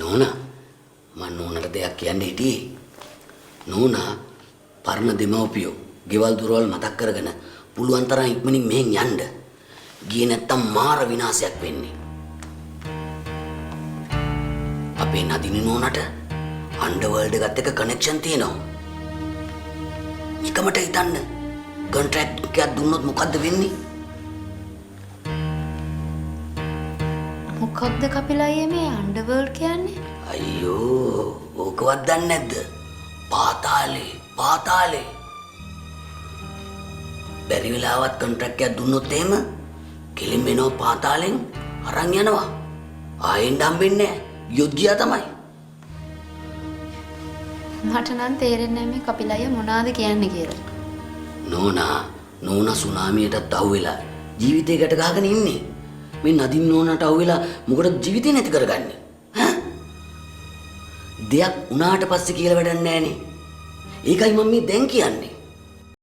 නෝනා මම නෝනට දෙයක් කියන්න හිටියේ. නෝනා පරණ දෙමව්පියෝ ගෙවල් දොරවල් මතක් කරගෙන පුළුවන් තරම් ඉක්මනින් මෙහෙන් යන්න. ගියේ නැත්තම් මාර විනාශයක් වෙන්නේ. අපේ නදිනි නෝනට අන්ඩර්වර්ල්ඩ් එකත් එක්ක කනෙක්ෂන් තියෙනවා. නිකමට හිතන්න කොන්ට්‍රැක්ට් එකක් දුන්නොත් මොකද්ද වෙන්නේ? මොකක්ද කපිල අයියේ මේ අන්ඩර්වර්ල්ඩ් කියන්නේ? අයියෝ ඕකවත් දන්නේ නැද්ද? පාතාලේ. බැරි වෙලාවත් කොන්ට්‍රැක්ට් එකක් දුන්නොත් එහෙම කෙලින්ම එනවා පාතාලෙන් අරන් යනවා. ආයෙත් හම්බෙන්නේ නැහැ. යොද්දියා තමයි. මට නම් තේරෙන්නේ නැහැ මේ කපිල අයියා මොනවාද කියන්නේ කියලා. නෝනා සුනාමියටත් අහුවෙලා ජීවිතේ ගැට ගහගෙන ඉන්නේ. මේ නදින් නෝනාට අහුවෙලා මොකටද ජීවිතේ නැති කරගන්නේ? දෙයක් උනාට පස්සේ කියලා වැඩක් නැහනේ. ඒකයි මම මේ දැන් කියන්නේ.